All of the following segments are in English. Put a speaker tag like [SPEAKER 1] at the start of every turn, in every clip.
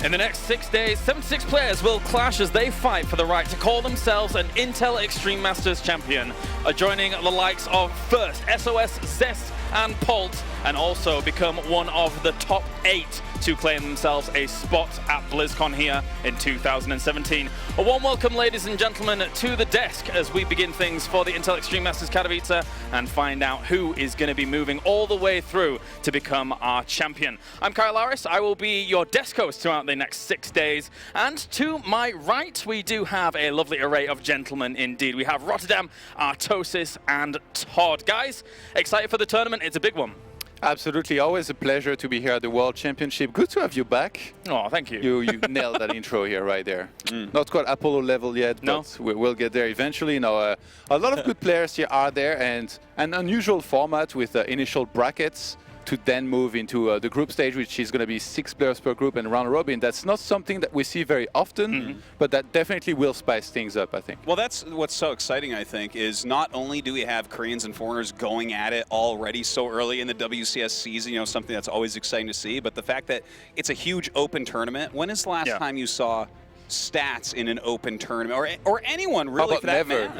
[SPEAKER 1] In the next 6 days, 76 players will clash as they fight for the right to call themselves an Intel Extreme Masters champion, joining the likes of First, SOS, Zest, and Pult, and also become one of the top 8 to claim themselves a spot at BlizzCon here in 2017. A warm welcome, ladies and gentlemen, to the desk as we begin things for the Intel Extreme Masters Katowice and find out who is going to be moving all the way through to become our champion. I'm Kyle Laris. I will be your desk host throughout the next 6 days. And to my right, we do have a lovely array of gentlemen indeed. We have Rotterdam, Artosis, and Todd. Guys, excited for the tournament? It's a big one.
[SPEAKER 2] Absolutely, always a pleasure to be here at the World Championship. Good to have you back.
[SPEAKER 1] Oh, thank you.
[SPEAKER 2] You nailed that intro here, right there. Not quite Apollo level yet, but we'll get there eventually. Now, a lot of good players here are there, and an unusual format with initial brackets to then move into the group stage, which is going to be 6 players per group and round robin. That's not something that we see very often, but that definitely will spice things up, I think.
[SPEAKER 3] Well, that's what's so exciting, I think, is not only do we have Koreans and foreigners going at it already so early in the WCS season, you know, something that's always exciting to see, but the fact that it's a huge open tournament. When is the last time you saw stats in an open tournament, or anyone really for that matter?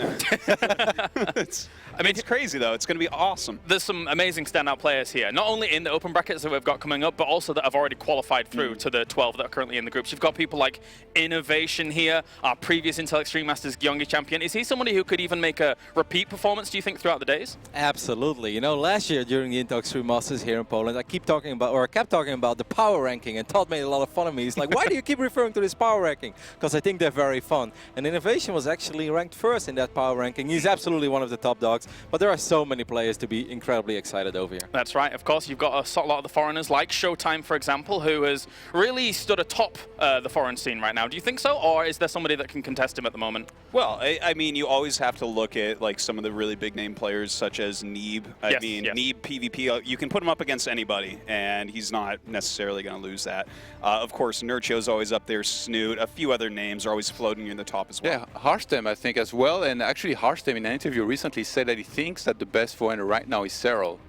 [SPEAKER 3] I mean, it's crazy, though. It's going to be awesome.
[SPEAKER 1] There's some amazing standout players here, not only in the open brackets that we've got coming up, but also that have already qualified through to the 12 that are currently in the groups. You've got people like Innovation here, our previous Intel Extreme Masters Gyeonggi champion. Is he somebody who could even make a repeat performance, do you think, throughout the days?
[SPEAKER 4] Absolutely. You know, last year during the Intel Extreme Masters here in Poland, I kept talking about the power ranking, and Todd made a lot of fun of me. He's like, why do you keep referring to this power ranking? Because I think they're very fun. And Innovation was actually ranked first in that power ranking. He's absolutely one of the top dogs. But there are so many players to be incredibly excited over here.
[SPEAKER 1] That's right. Of course, you've got a lot of the foreigners, like Showtime, for example, who has really stood atop the foreign scene right now. Do you think so, or is there somebody that can contest him at the moment?
[SPEAKER 3] Well, I mean, you always have to look at like some of the really big name players, such as Neeb. I mean, Neeb PvP, you can put him up against anybody, and he's not necessarily going to lose that. Of course, Nurcho's always up there. Snoot, a few other names are always floating in the top as well.
[SPEAKER 2] Yeah, Harstem, I think, as well. And actually, Harstem, in an interview recently, said that he thinks that the best foreigner right now is Cyril.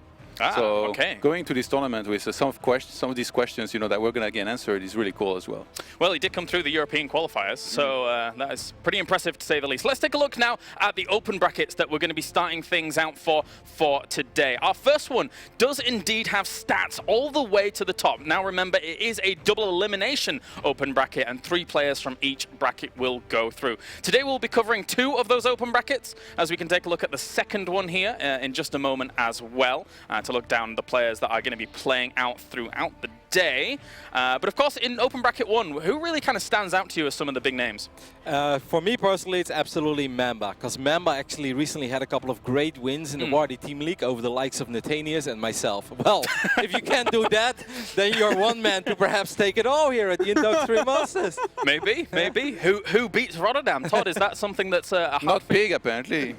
[SPEAKER 2] So going to this tournament with some of these questions, you know, that we're going to get answered is really cool as well.
[SPEAKER 1] Well, he did come through the European qualifiers, so that is pretty impressive to say the least. Let's take a look now at the open brackets that we're going to be starting things out for today. Our first one does indeed have stats all the way to the top. Now remember, it is a double elimination open bracket, and 3 players from each bracket will go through. Today we'll be covering 2 of those open brackets, as we can take a look at the second one here in just a moment as well, to look down the players that are going to be playing out throughout the day. But of course, in open bracket 1, who really kind of stands out to you as some of the big names?
[SPEAKER 4] For me personally, it's absolutely Mamba, because Mamba actually recently had a couple of great wins in the Wardy Team League over the likes of Nathanius and myself. Well, if you can't do that, then you're one man to perhaps take it all here at the Intel Extreme Masters.
[SPEAKER 1] Maybe. Who beats Rotterdam? Todd, is that something that's a
[SPEAKER 2] not Pig, apparently.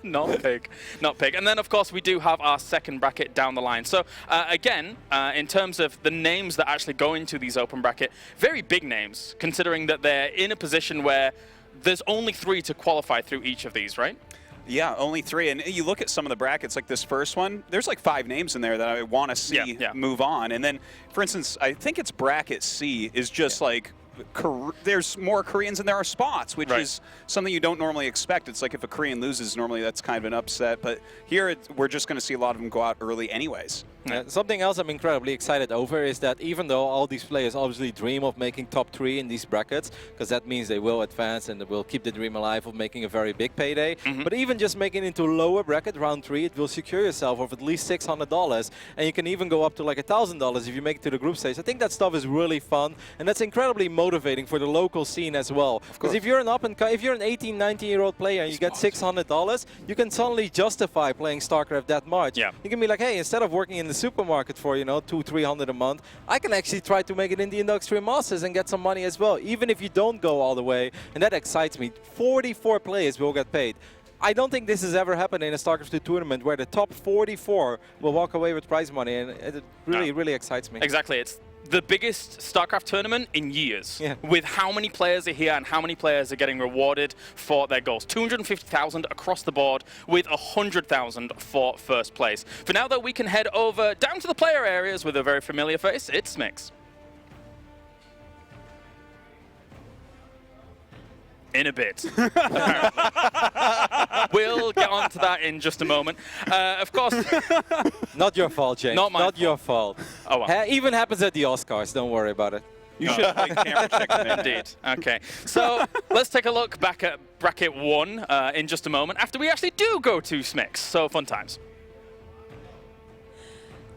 [SPEAKER 1] Not Pig. And then, of course, we do have our second bracket down the line. So, again, in terms of the names that actually go into these open bracket, very big names, considering that they're in a position where there's only 3 to qualify through each of these, right?
[SPEAKER 3] Yeah, only 3. And you look at some of the brackets, like this first one, there's like 5 names in there that I want to see move on. And then, for instance, I think it's bracket C is just like, there's more Koreans than there are spots, which is something you don't normally expect. It's like if a Korean loses, normally that's kind of an upset. But here, we're just going to see a lot of them go out early anyways.
[SPEAKER 4] Something else I'm incredibly excited over is that even though all these players obviously dream of making top 3 in these brackets, because that means they will advance and they will keep the dream alive of making a very big payday, but even just making it into lower bracket, round 3, it will secure yourself of at least $600, and you can even go up to like $1,000 if you make it to the group stage. I think that stuff is really fun, and that's incredibly motivating for the local scene as well. Because if you're an 18, 19-year-old player and you get $600, you can suddenly justify playing StarCraft that much.
[SPEAKER 1] Yeah.
[SPEAKER 4] You can be like, hey, instead of working in the supermarket for, you know, $200-300 a month, I can actually try to make it in the Intel Extreme Masters and get some money as well, even if you don't go all the way. And that excites me. 44 players will get paid. I don't think this has ever happened in a StarCraft II tournament where the top 44 will walk away with prize money, and it really excites me.
[SPEAKER 1] Exactly. It's the biggest StarCraft tournament in years, with how many players are here and how many players are getting rewarded for their goals. 250,000 across the board, with 100,000 for first place. For now, though, we can head over down to the player areas with a very familiar face. It's Smix. In a bit. We'll get on to that in just a moment. Of course.
[SPEAKER 4] Not your fault, James.
[SPEAKER 1] Not my fault.
[SPEAKER 4] Your fault.
[SPEAKER 1] Oh, well.
[SPEAKER 4] Even happens at the Oscars. Don't worry about it.
[SPEAKER 3] You should play camera check in there.
[SPEAKER 1] Indeed. Okay. So let's take a look back at bracket 1 in just a moment after we actually do go to SMICS. So fun times.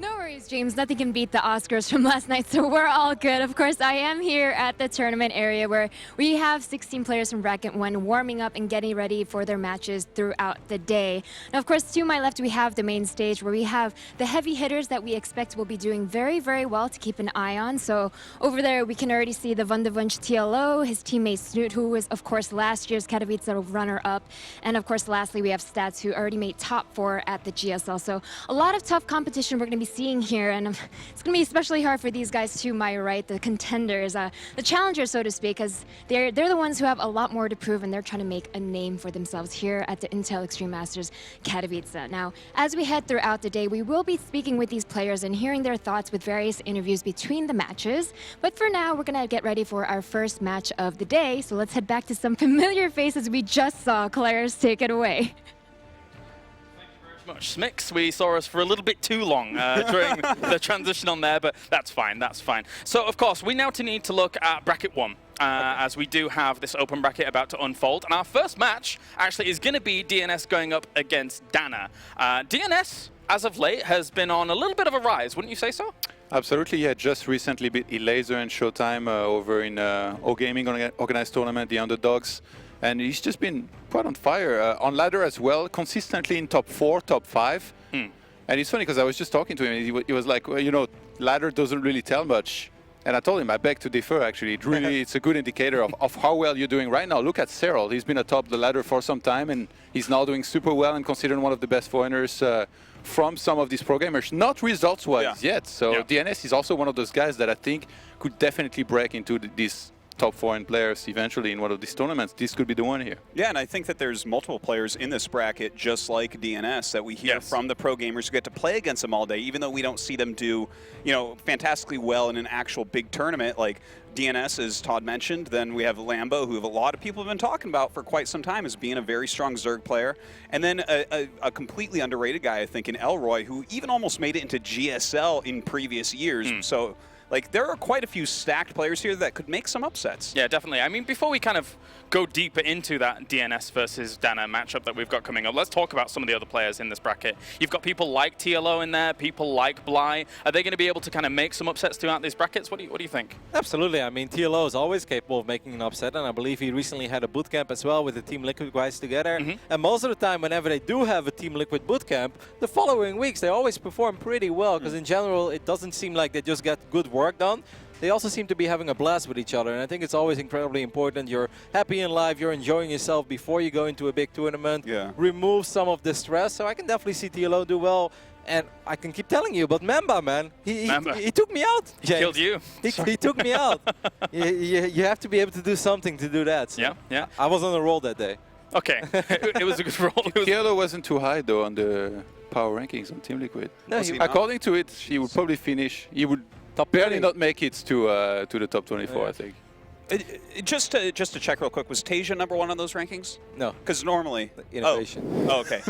[SPEAKER 5] No worries, James. Nothing can beat the Oscars from last night, so we're all good. Of course, I am here at the tournament area where we have 16 players from Bracket 1 warming up and getting ready for their matches throughout the day. Now, of course, to my left, we have the main stage where we have the heavy hitters that we expect will be doing very, very well to keep an eye on. So over there, we can already see the Wunderwunsch TLO, his teammate Snoot, who was, of course, last year's Katowice runner-up. And, of course, lastly, we have Stats, who already made top 4 at the GSL. So a lot of tough competition we're going to be seeing here, and it's going to be especially hard for these guys to my right, the contenders, the challengers, so to speak, because they're the ones who have a lot more to prove, and they're trying to make a name for themselves here at the Intel Extreme Masters Katowice. Now, as we head throughout the day, we will be speaking with these players and hearing their thoughts with various interviews between the matches. But for now, we're going to get ready for our first match of the day, so let's head back to some familiar faces we just saw. Claire's, take it away.
[SPEAKER 1] Much. SMICS, we saw us for a little bit too long during the transition on there, but that's fine, that's fine. So, of course, we now need to look at bracket 1, as we do have this open bracket about to unfold. And our first match, actually, is going to be DnS going up against DaNa. DnS, as of late, has been on a little bit of a rise, wouldn't you say so?
[SPEAKER 2] Absolutely, yeah. Just recently beat Elaser and Showtime over in O Gaming organized tournament, the Underdogs. And he's just been quite on fire. On ladder as well, consistently in top 4, top 5. And it's funny because I was just talking to him, he was like, well, you know, ladder doesn't really tell much. And I told him, I beg to differ, actually. It really, it's a good indicator of how well you're doing right now. Look at Cyril. He's been atop the ladder for some time, and he's now doing super well and considered one of the best foreigners from some of these pro gamers. Not results-wise yet. So DnS is also one of those guys that I think could definitely break into these top foreign players eventually in one of these tournaments. This could be the one here.
[SPEAKER 3] Yeah, and I think that there's multiple players in this bracket just like DnS that we hear from the pro gamers who get to play against them all day, even though we don't see them do, you know, fantastically well in an actual big tournament like DnS, as Todd mentioned. Then we have Lambo, who a lot of people have been talking about for quite some time as being a very strong Zerg player. And then a completely underrated guy, I think, in Elroy, who even almost made it into GSL in previous years. So like, there are quite a few stacked players here that could make some upsets.
[SPEAKER 1] Yeah, definitely. I mean, before we kind of go deeper into that DnS versus DaNa matchup that we've got coming up, let's talk about some of the other players in this bracket. You've got people like TLO in there, people like Bly. Are they going to be able to kind of make some upsets throughout these brackets? What do you think?
[SPEAKER 4] Absolutely. I mean, TLO is always capable of making an upset, and I believe he recently had a bootcamp as well with the Team Liquid guys together. And most of the time, whenever they do have a Team Liquid bootcamp, the following weeks, they always perform pretty well, because in general, it doesn't seem like they just get good work done. They also seem to be having a blast with each other, and I think it's always incredibly important. You're happy in life, you're enjoying yourself before you go into a big tournament. Remove some of the stress, so I can definitely see TLO do well. And I can keep telling you, but Mamba, man, he took me out.
[SPEAKER 1] He killed you.
[SPEAKER 4] He took me out. You have to be able to do something to do that. So
[SPEAKER 1] yeah.
[SPEAKER 4] I was on a roll that day.
[SPEAKER 1] Okay, it was a good roll.
[SPEAKER 2] TLO wasn't too high, though, on the power rankings on Team Liquid.
[SPEAKER 4] No,
[SPEAKER 2] according to it, he would probably finish. He would barely not make it to the top 24, I think.
[SPEAKER 3] Just to check real quick, was Tasia #1 on those rankings?
[SPEAKER 4] No.
[SPEAKER 3] Because normally...
[SPEAKER 4] Innovation.
[SPEAKER 3] Oh, okay.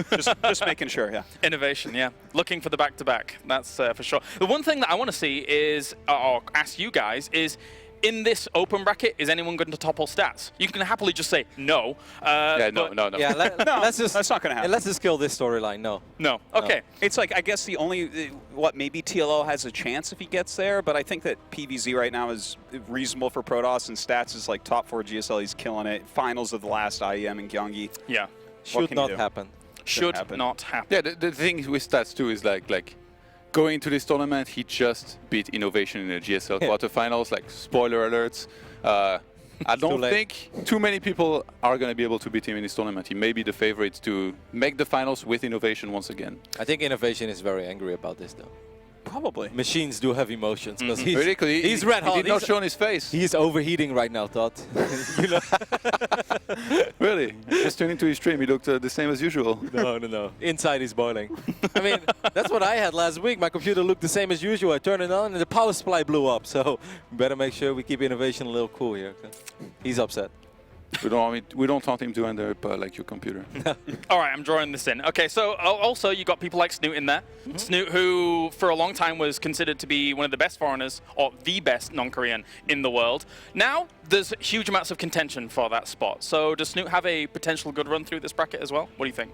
[SPEAKER 3] just making sure, yeah.
[SPEAKER 1] Innovation, yeah. Looking for the back-to-back, that's for sure. The one thing that I want to see is, or ask you guys, is in this open bracket, is anyone going to topple Stats? You can happily just say no.
[SPEAKER 2] No.
[SPEAKER 4] Yeah, let's just,
[SPEAKER 3] that's not going to happen.
[SPEAKER 4] Let's just kill this storyline. No.
[SPEAKER 1] No. Okay.
[SPEAKER 3] No. It's like, I guess the only, maybe TLO has a chance if he gets there, but I think that PvZ right now is reasonable for Protoss, and Stats is like top 4 GSL. He's killing it. Finals of the last IEM in Gyeonggi.
[SPEAKER 1] Yeah.
[SPEAKER 4] Should not happen.
[SPEAKER 1] Should not happen.
[SPEAKER 2] Yeah, the thing with Stats too is like going into this tournament, he just beat Innovation in the GSL quarterfinals. Like, spoiler alerts. I don't think too many people are going to be able to beat him in this tournament. He may be the favorite to make the finals with Innovation once again.
[SPEAKER 4] I think Innovation is very angry about this, though.
[SPEAKER 3] Probably.
[SPEAKER 4] Machines do have emotions, because
[SPEAKER 2] he's
[SPEAKER 4] red hot.
[SPEAKER 2] He did not show on his face.
[SPEAKER 4] He's overheating right now, Todd. You know?
[SPEAKER 2] Really? Just tuned into his stream, he looked the same as usual.
[SPEAKER 4] No. Inside he's boiling. I mean, that's what I had last week. My computer looked the same as usual. I turned it on and the power supply blew up. So we better make sure we keep Innovation a little cool here. He's upset.
[SPEAKER 2] We don't want him to end up like your computer.
[SPEAKER 1] All right, I'm drawing this in. Okay, so also you got people like Snoot in there. Snoot, who for a long time was considered to be one of the best foreigners, or the best non-Korean in the world. Now, there's huge amounts of contention for that spot. So does Snoot have a potential good run through this bracket as well? What do you think?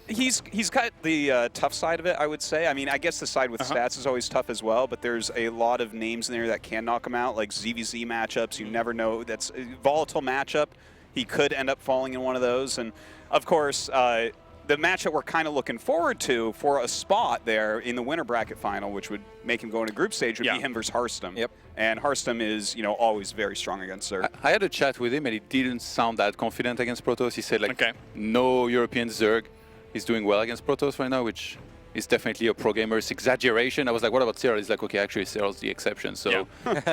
[SPEAKER 3] He's got the tough side of it, I would say. I mean, I guess the side with stats is always tough as well, but there's a lot of names in there that can knock him out, like ZVZ matchups. You never know. That's a volatile matchup. He could end up falling in one of those. And, of course, the match that we're kind of looking forward to for a spot there in the winner bracket final, which would make him go into group stage, would be him versus Harstem.
[SPEAKER 4] Yep.
[SPEAKER 3] And Harstem is, you know, always very strong against Zerg.
[SPEAKER 2] I had a chat with him, and he didn't sound that confident against Protoss. He said, like, no European Zerg. He's doing well against Protoss right now, which is definitely a pro gamer's exaggeration. I was like, what about Cyril? He's like, okay, actually Cyril's the exception. So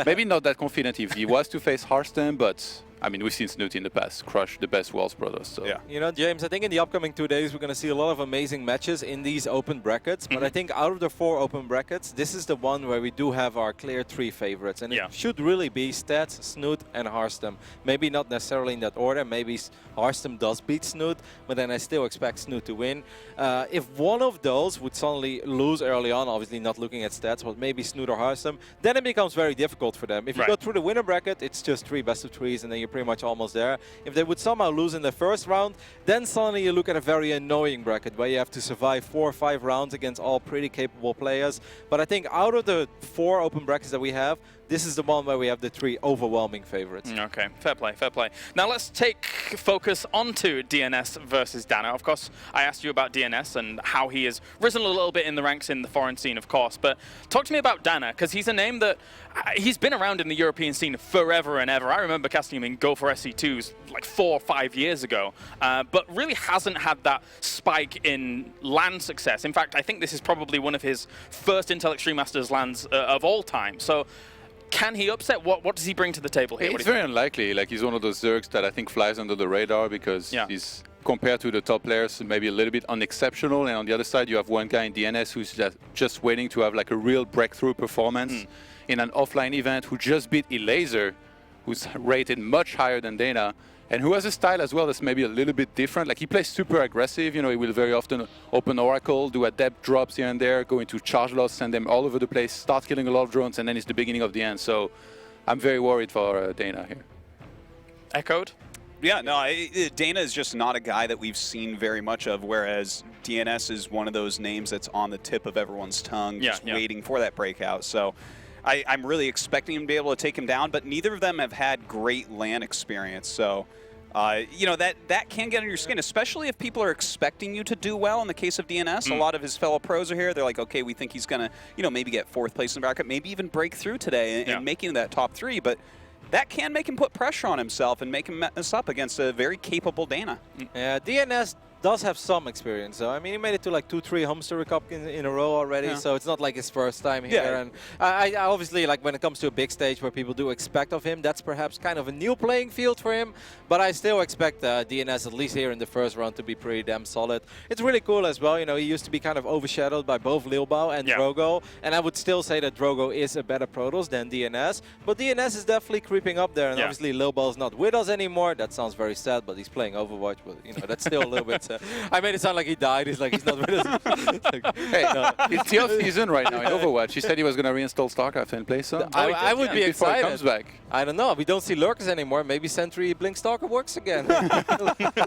[SPEAKER 2] maybe not that confident if he was to face Harstem, but I mean, we've seen Snoot in the past crush the best Worlds Protoss. So.
[SPEAKER 3] Yeah.
[SPEAKER 4] You know, James, I think in the upcoming 2 days we're going to see a lot of amazing matches in these open brackets. But I think out of the 4 open brackets, this is the one where we do have our clear 3 favorites. And it should really be Stats, Snoot, and Harstem. Maybe not necessarily in that order. Maybe Harstem does beat Snoot, but then I still expect Snoot to win. If one of those would suddenly lose early on, obviously not looking at stats, but maybe Snoot or Harstem, then it becomes very difficult for them. If you go through the winner bracket, it's just 3 best of 3s, and then you're pretty much almost there. If they would somehow lose in the first round, then suddenly you look at a very annoying bracket where you have to survive 4 or 5 rounds against all pretty capable players. But I think out of the 4 open brackets that we have, this is the one where we have the 3 overwhelming favorites.
[SPEAKER 1] Okay, fair play, fair play. Now let's take focus onto DnS versus DaNa. Of course, I asked you about DnS and how he has risen a little bit in the ranks in the foreign scene, of course. But talk to me about DaNa, because he's a name that he's been around in the European scene forever and ever. I remember casting him in Go for SC2s like 4 or 5 years ago, but really hasn't had that spike in LAN success. In fact, I think this is probably one of his first Intel Extreme Masters LANs of all time. So can he upset? What does he bring to the table here?
[SPEAKER 2] It's very unlikely. Like, he's one of those Zergs that I think flies under the radar because he's, compared to the top players, maybe a little bit unexceptional. And on the other side, you have one guy in DnS who's just waiting to have like a real breakthrough performance in an offline event, who just beat Elaser, who's rated much higher than DaNa, and who has a style as well that's maybe a little bit different. Like, he plays super aggressive. You know, he will very often open Oracle, do adept drops here and there, go into charge loss, send them all over the place, start killing a lot of drones, and then it's the beginning of the end. So I'm very worried for DaNa here.
[SPEAKER 1] Echoed?
[SPEAKER 3] Yeah, no, DaNa is just not a guy that we've seen very much of, whereas DnS is one of those names that's on the tip of everyone's tongue, just waiting for that breakout. So I'm really expecting him to be able to take him down, but neither of them have had great LAN experience. So, you know, that can get under your skin, especially if people are expecting you to do well. In the case of DnS, a lot of his fellow pros are here. They're like, okay, we think he's going to, you know, maybe get 4th place in the bracket, maybe even break through today and making that top 3. But that can make him put pressure on himself and make him mess up against a very capable DaNa.
[SPEAKER 4] Yeah, DnS does have some experience, though. I mean, he made it to like 2-3 Homestead Cup in a row already, so it's not like his first time here. And I obviously, like, when it comes to a big stage where people do expect of him, that's perhaps kind of a new playing field for him. But I still expect DnS, at least here in the first round, to be pretty damn solid. It's really cool as well. You know, he used to be kind of overshadowed by both Lilbao and Drogo, and I would still say that Drogo is a better Protoss than DnS. But DnS is definitely creeping up there, and obviously Lilbao's not with us anymore. That sounds very sad, but he's playing Overwatch. But you know, that's still a little bit. I made it sound like he died. He's like, he's not with us. Like,
[SPEAKER 2] hey, it's the off-season right now in Overwatch. He said he was going to reinstall StarCraft and play some.
[SPEAKER 4] I would be
[SPEAKER 2] before
[SPEAKER 4] excited.
[SPEAKER 2] He comes back.
[SPEAKER 4] I don't know. We don't see Lurkers anymore. Maybe Sentry Blink Stalker works again.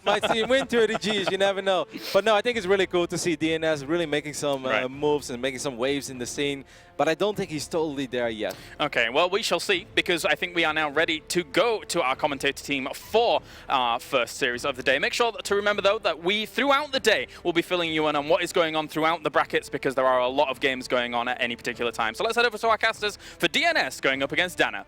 [SPEAKER 4] Might see him win 30 Gs. You never know. But no, I think it's really cool to see DnS really making some moves and making some waves in the scene. But I don't think he's totally there yet.
[SPEAKER 1] Okay, well, we shall see, because I think we are now ready to go to our commentator team for our first series of the day. Make sure to remember, though, that we, throughout the day, will be filling you in on what is going on throughout the brackets, because there are a lot of games going on at any particular time. So let's head over to our casters for DnS going up against DaNa.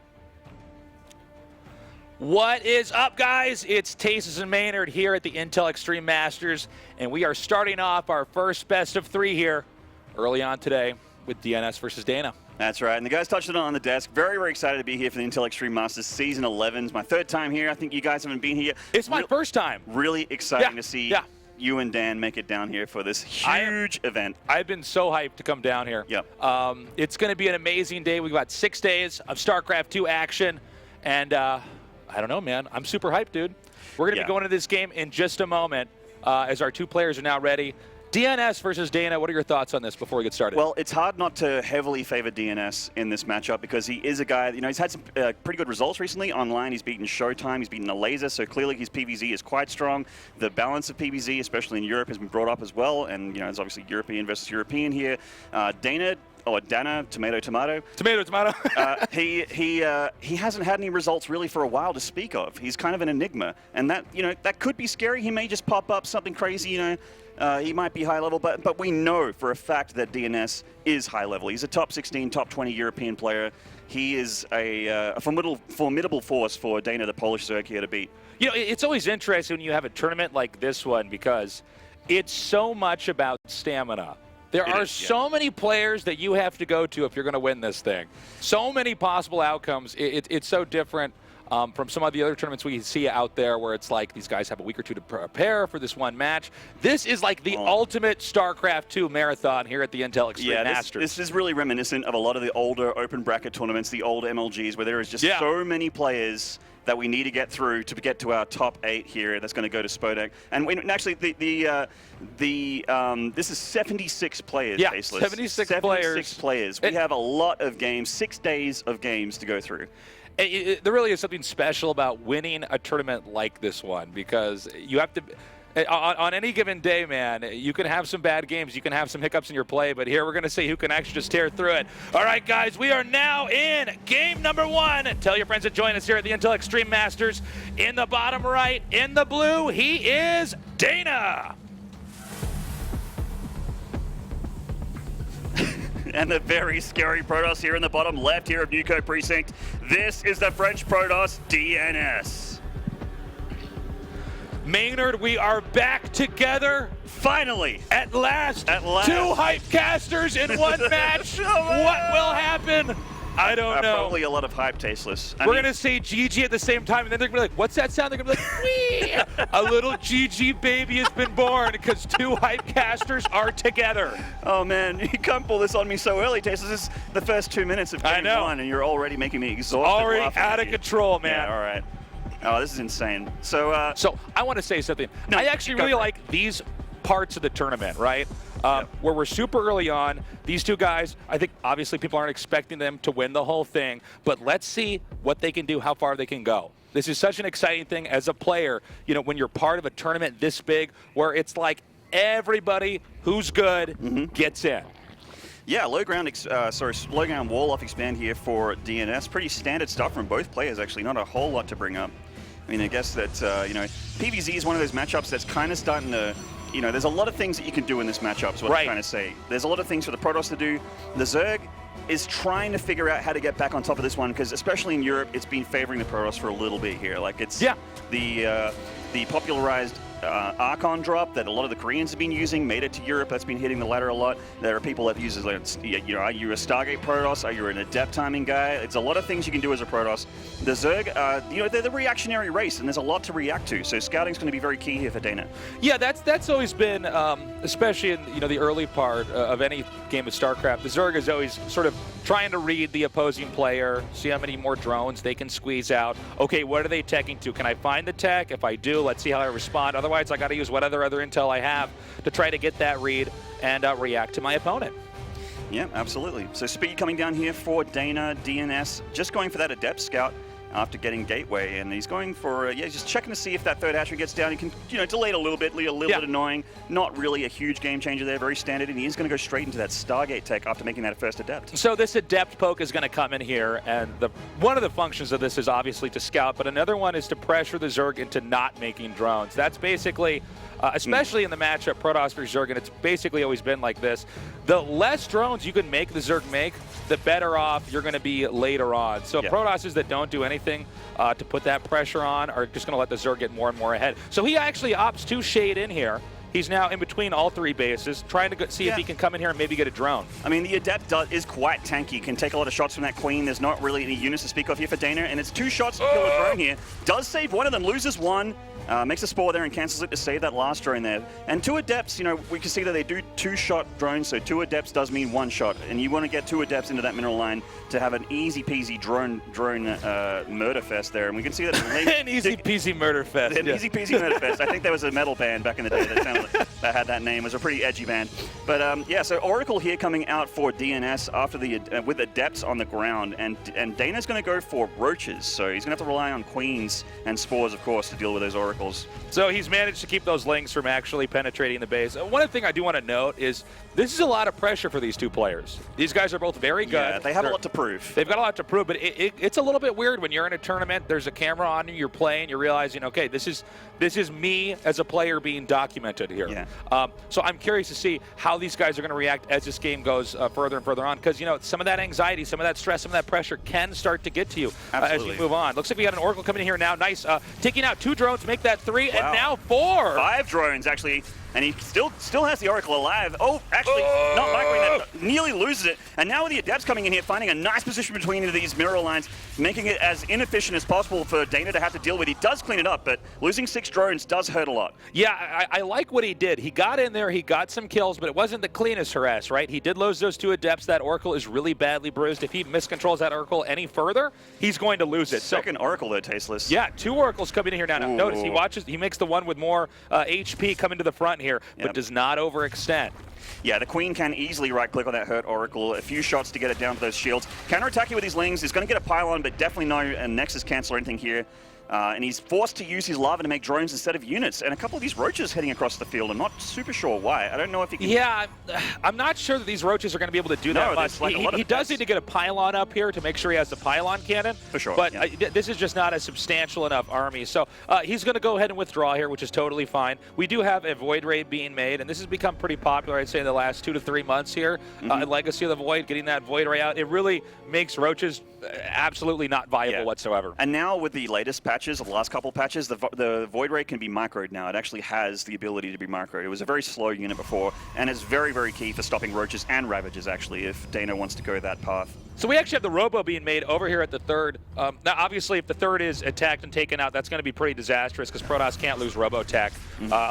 [SPEAKER 6] What is up, guys? It's Tasis and Maynard here at the Intel Extreme Masters, and we are starting off our first best of 3 here early on today with DnS versus DaNa.
[SPEAKER 7] That's right, and the guys touched it on the desk. Very, very excited to be here for the Intel Extreme Masters Season 11. It's my 3rd time here. I think you guys haven't been here.
[SPEAKER 6] It's my first time.
[SPEAKER 7] Really exciting to see you and Dan make it down here for this huge event.
[SPEAKER 6] I've been so hyped to come down here.
[SPEAKER 7] Yep.
[SPEAKER 6] It's going to be an amazing day. We've got 6 days of StarCraft II action, and I don't know, man. I'm super hyped, dude. We're going to be going into this game in just a moment as our two players are now ready. DnS versus DaNa, what are your thoughts on this before we get started?
[SPEAKER 7] Well, it's hard not to heavily favor DnS in this matchup because he is a guy, he's had some pretty good results recently online. He's beaten Showtime, he's beaten a Laser, so clearly his PvZ is quite strong. The balance of PvZ, especially in Europe, has been brought up as well, and there's obviously European versus European here. DaNa, or DaNa, tomato. He hasn't had any results really for a while to speak of. He's kind of an enigma, and that that could be scary. He may just pop up something crazy, he might be high level, but we know for a fact that DnS is high level. He's a top 16, top 20 European player. He is a formidable force for DaNa, the Polish Zerg, here to beat.
[SPEAKER 6] It's always interesting when you have a tournament like this one because it's so much about stamina. There are so many players that you have to go to if you're going to win this thing. So many possible outcomes. It's so different from some of the other tournaments we see out there where it's like these guys have a week or two to prepare for this one match. This is like the ultimate StarCraft II marathon here at the Intel Extreme Masters.
[SPEAKER 7] This is really reminiscent of a lot of the older open bracket tournaments, the old MLGs, where there is just so many players that we need to get through to get to our top 8 here. That's going to go to Spodek. And actually, this is 76 players.
[SPEAKER 6] Yeah,
[SPEAKER 7] baseless.
[SPEAKER 6] 76
[SPEAKER 7] players. We have a lot of games, 6 days of games to go through.
[SPEAKER 6] There really is something special about winning a tournament like this one because you have to, on any given day, man, you can have some bad games, you can have some hiccups in your play, but here we're going to see who can actually just tear through it. All right, guys, we are now in game number 1. Tell your friends to join us here at the Intel Extreme Masters. In the bottom right, in the blue, he is DaNa.
[SPEAKER 7] And the very scary Protoss here in the bottom left here of Nuco Precinct. This is the French Protoss, DnS.
[SPEAKER 6] Maynard, we are back together.
[SPEAKER 7] Finally.
[SPEAKER 6] At last.
[SPEAKER 7] 2
[SPEAKER 6] hype casters in one match. What will happen? I don't know.
[SPEAKER 7] Probably a lot of hype, Tasteless.
[SPEAKER 6] We're going to say GG at the same time, and then they're going to be like, what's that sound? They're going to be like, wee! A little GG baby has been born because 2 hype casters are together.
[SPEAKER 7] Oh, man, you can't pull this on me so early, Tasteless. This is the first 2 minutes of game 1, and you're already making me exhausted.
[SPEAKER 6] Already out of control, man.
[SPEAKER 7] Yeah, all right. Oh, this is insane. So
[SPEAKER 6] I want to say something. No, I actually really like these parts of the tournament, right? Where we're super early on. These 2 guys, I think obviously people aren't expecting them to win the whole thing, but let's see what they can do, how far they can go. This is such an exciting thing as a player, when you're part of a tournament this big where it's like everybody who's good gets in.
[SPEAKER 7] Yeah, low ground wall off expand here for DnS. Pretty standard stuff from both players, actually. Not a whole lot to bring up. I mean, I guess that, PvZ is one of those matchups that's kind of starting to, there's a lot of things that you can do in this matchup, is what I'm trying to say. There's a lot of things for the Protoss to do. The Zerg is trying to figure out how to get back on top of this one, because especially in Europe, it's been favoring the Protoss for a little bit here. Like, it's the popularized Archon drop that a lot of the Koreans have been using made it to Europe. That's been hitting the ladder a lot. There are people that use it, like, are you a Stargate Protoss? Are you an adept timing guy? It's a lot of things you can do as a Protoss. The Zerg, they're the reactionary race, and there's a lot to react to. So scouting's going to be very key here for DaNa.
[SPEAKER 6] Yeah, that's always been, especially in the early part of any game of StarCraft. The Zerg is always sort of trying to read the opposing player, see how many more drones they can squeeze out. Okay, what are they teching to? Can I find the tech? If I do, let's see how I respond. Otherwise, I got to use whatever other intel I have to try to get that read and react to my opponent.
[SPEAKER 7] Yeah, absolutely. So speed coming down here for DaNa, DnS, just going for that adept scout after getting gateway, and he's going for just checking to see if that 3rd hatchery gets down. He can delay it a little bit annoying. Not really a huge game changer there, very standard, and he's going to go straight into that Stargate tech after making that first adept.
[SPEAKER 6] So this adept poke is going to come in here, and one of the functions of this is obviously to scout, but another one is to pressure the Zerg into not making drones. That's basically, especially in the matchup Protoss versus Zerg, and it's basically always been like this. The less drones you can make the Zerg make, the better off you're going to be later on. So Protosses that don't do anything to put that pressure on are just going to let the Zerg get more and more ahead. So he actually opts to shade in here. He's now in between all 3 bases, trying to see if he can come in here and maybe get a drone.
[SPEAKER 7] I mean, the Adept is quite tanky, can take a lot of shots from that Queen. There's not really any units to speak of here for DaNa, and it's 2 shots to kill a drone here. Does save one of them, loses one. Makes a spore there and cancels it to save that last drone there. And 2 Adepts, you know, we can see that they do 2-shot drones, so 2 Adepts does mean 1 shot. And you want to get 2 Adepts into that mineral line to have an easy-peasy drone murder fest there. And we can see that
[SPEAKER 6] an easy-peasy murder fest.
[SPEAKER 7] An easy-peasy murder fest. I think there was a metal band back in the day that had that name. It was a pretty edgy band. But yeah, so Oracle here coming out for DNS after with Adepts on the ground. And DaNa's going to go for Roaches. So he's going to have to rely on Queens and Spores, of course, to deal with those Oracles.
[SPEAKER 6] So he's managed to keep those Lings from actually penetrating the base. One other thing I do want to note is this is a lot of pressure for these 2 players. These guys are both very good.
[SPEAKER 7] Yeah, they have a lot to prove.
[SPEAKER 6] They've got a lot to prove, but it's a little bit weird when you're in a tournament, there's a camera on you, you're playing, you're realizing, okay, this is me as a player being documented here.
[SPEAKER 7] Yeah.
[SPEAKER 6] So I'm curious to see how these guys are going to react as this game goes further and further on, because, you know, some of that anxiety, some of that stress, some of that pressure can start to get to you as you move on. Looks like we got an Oracle coming in here now. Nice. Taking out 2 drones, make that 3, and now 4.
[SPEAKER 7] 5 drones, actually. And he still has the Oracle alive. Oh, actually, not microing that. Nearly loses it. And now with the Adepts coming in here, finding a nice position between these mineral lines, making it as inefficient as possible for DaNa to have to deal with. He does clean it up, but losing 6 drones does hurt a lot.
[SPEAKER 6] Yeah, I like what he did. He got in there, he got some kills, but it wasn't the cleanest harass, right? He did lose those 2 Adepts. That Oracle is really badly bruised. If he miscontrols that Oracle any further, he's going to lose it.
[SPEAKER 7] Second Oracle, though, Tasteless.
[SPEAKER 6] Yeah, 2 Oracles coming in here now. Notice he makes the one with more HP coming to the front here, but does not overextend.
[SPEAKER 7] Yeah, the Queen can easily right-click on that hurt Oracle. A few shots to get it down to those shields. Counter-attacking with these Lings. He's going to get a pylon, but definitely no Nexus cancel or anything here. And he's forced to use his lava to make drones instead of units. And a couple of these Roaches heading across the field. I'm not super sure why. I don't know if he can...
[SPEAKER 6] Yeah, I'm not sure that these Roaches are going to be able to do that much.
[SPEAKER 7] Like
[SPEAKER 6] he does need to get a pylon up here to make sure he has the pylon cannon.
[SPEAKER 7] For sure,
[SPEAKER 6] But this is just not a substantial enough army. So he's going to go ahead and withdraw here, which is totally fine. We do have a Void Raid being made, and this has become pretty popular, I'd say, in the last 2 to 3 months here. In Legacy of the Void, getting that Void Ray out, it really makes Roaches absolutely not viable whatsoever.
[SPEAKER 7] And now with the latest patches, the last couple patches, the Void Ray can be microed now. It actually has the ability to be microed. It was a very slow unit before, and it's very, very key for stopping Roaches and Ravages, actually, if DaNa wants to go that path.
[SPEAKER 6] So we actually have the Robo being made over here at the 3rd. Now, obviously, if the 3rd is attacked and taken out, that's going to be pretty disastrous because Protoss can't lose Robo Tech.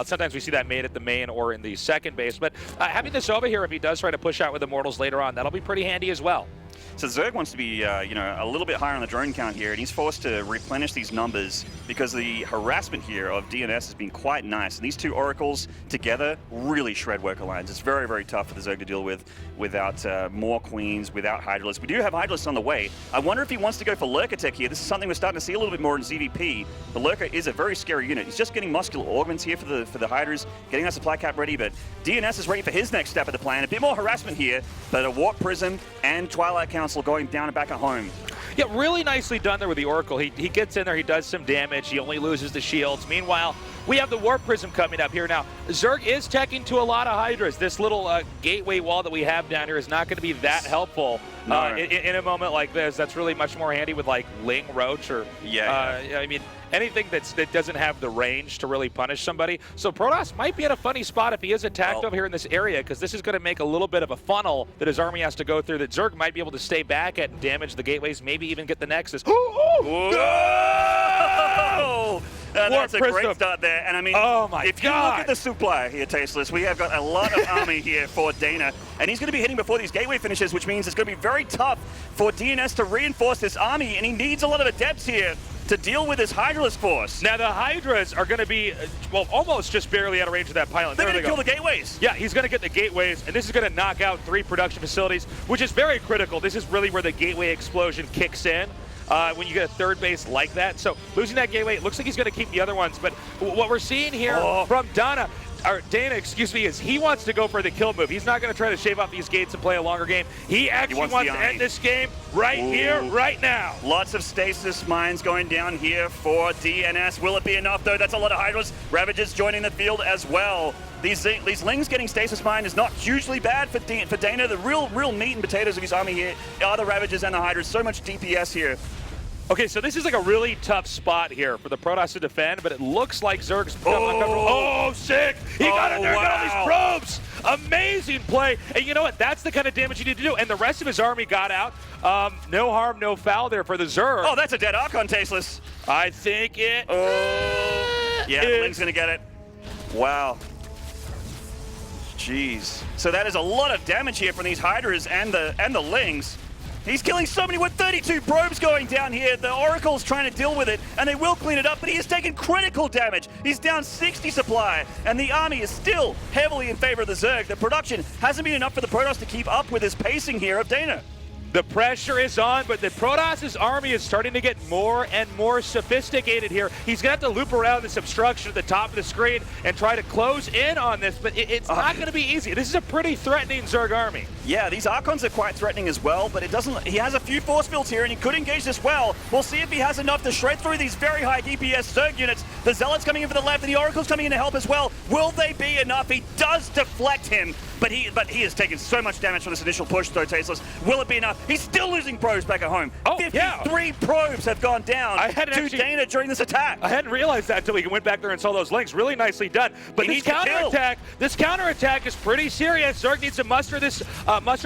[SPEAKER 6] Sometimes we see that made at the main or in the 2nd base. But having this over here, if he does try to push out with Immortals later on, that'll be pretty handy as well.
[SPEAKER 7] So Zerg wants to be, you know, a little bit higher on the drone count here, and he's forced to replenish these numbers because the harassment here of DNS has been quite nice. And these 2 Oracles together really shred worker lines. It's very, very tough for the Zerg to deal with without more Queens, without Hydralisks. We do have Hydralisks on the way. I wonder if he wants to go for Lurker Tech here. This is something we're starting to see a little bit more in ZVP. The Lurker is a very scary unit. He's just getting muscular augments here for the Hydras, getting that supply cap ready, but DNS is ready for his next step of the plan. A bit more harassment here, but a Warp Prism and Twilight Council going down and back at home.
[SPEAKER 6] Yeah, really nicely done there with the Oracle. He gets in there, he does some damage, he only loses the shields. Meanwhile, we have the Warp Prism coming up here now. Zerg is teching to a lot of Hydras. This little gateway wall that we have down here is not going to be that helpful in a moment like this. That's really much more handy with like Ling, Roach, or I mean, anything that doesn't have the range to really punish somebody. So Protoss might be in a funny spot if he is attacked over here in this area, because this is going to make a little bit of a funnel that his army has to go through that Zerg might be able to stay back at and damage the gateways, maybe even get the Nexus.
[SPEAKER 7] That's a great start there. And I mean, if you look at the supply here, Tasteless, we have got a lot of army here for DaNa. And he's going to be hitting before these gateway finishes, which means it's going to be very tough for DNS to reinforce this army. And he needs a lot of Adepts here to deal with his Hydralisk force.
[SPEAKER 6] Now the Hydras are going to be, well, almost just barely out of range of that pylon.
[SPEAKER 7] They're going to kill the gateways.
[SPEAKER 6] Yeah, he's going to get the gateways, and this is going to knock out 3 production facilities, which is very critical. This is really where the gateway explosion kicks in. When you get a 3rd base like that. So losing that gateway, it looks like he's going to keep the other ones. But what we're seeing here from DaNa, excuse me, is he wants to go for the kill move. He's not going to try to shave off these gates and play a longer game. He actually wants to end this game right here, right now.
[SPEAKER 7] Lots of stasis mines going down here for DNS. Will it be enough, though? That's a lot of Hydras. Ravages joining the field as well. These Lings getting stasis mine is not hugely bad for DaNa. The real meat and potatoes of his army here are the Ravages and the Hydras. So much DPS here.
[SPEAKER 6] Okay, so this is like a really tough spot here for the Protoss to defend, but it looks like Zerg's become uncomfortable. Oh, sick! He got in there, got all these probes! Amazing play. And you know what? That's the kind of damage you need to do. And the rest of his army got out. No harm, no foul there for the Zerg.
[SPEAKER 7] Oh, that's a dead Archon, Tasteless.
[SPEAKER 6] I think it...
[SPEAKER 7] Yeah, Ling's going to get it. Wow. Jeez. So that is a lot of damage here from these Hydras and the Lings. He's killing so many with 32 probes going down here. The Oracle's trying to deal with it, and they will clean it up, but he has taken critical damage. He's down 60 supply, and the army is still heavily in favor of the Zerg. The production hasn't been enough for the Protoss to keep up with his pacing here of DaNa.
[SPEAKER 6] The pressure is on, but the Protoss' army is starting to get more and more sophisticated here. He's going to have to loop around this obstruction at the top of the screen and try to close in on this, but it's not going to be easy. This is a pretty threatening Zerg army.
[SPEAKER 7] Yeah, these Archons are quite threatening as well, but it doesn't. He has a few force fields here, and he could engage this well. We'll see if he has enough to shred through these very high DPS Zerg units. The Zealots coming in for the left, and the Oracle's coming in to help as well. Will they be enough? He does deflect him, but he has taken so much damage from this initial push, though, Tasteless. Will it be enough? He's still losing probes back at home. 53 probes have gone down to DaNa during this attack.
[SPEAKER 6] I hadn't realized that until he went back there and saw those links. Really nicely done. But this counterattack is pretty serious. Zerg needs to muster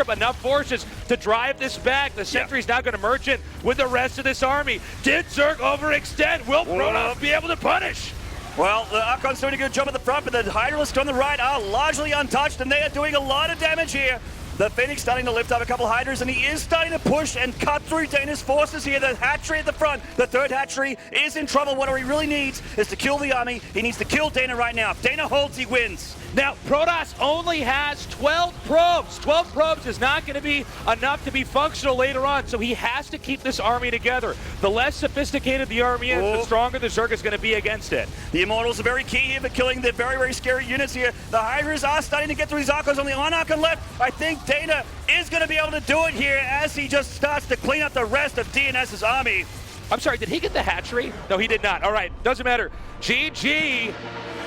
[SPEAKER 6] up enough forces to drive this back. The sentry's now going to merge in with the rest of this army. Did Zerg overextend? Will Protoss be able to punish?
[SPEAKER 7] Well, the Archon's doing a good job at the front, but the Hydralisks on the right are largely untouched, and they are doing a lot of damage here. The Phoenix starting to lift up a couple Hydras, and he is starting to push and cut through DaNa's forces here. The hatchery at the front, the third hatchery, is in trouble. What he really needs is to kill the army. He needs to kill DaNa right now. If DaNa holds, he wins.
[SPEAKER 6] Now, Protoss only has 12 probes. 12 probes is not going to be enough to be functional later on, so he has to keep this army together. The less sophisticated the army is, the stronger the Zerg is going to be against it.
[SPEAKER 7] The Immortals are very key here for killing the very, very scary units here. The Hydras are starting to get through these Archons. Only one Archon left. I think DaNa is going to be able to do it here as he just starts to clean up the rest of DNS's army.
[SPEAKER 6] I'm sorry, did he get the hatchery? No, he did not. All right, doesn't matter. GG.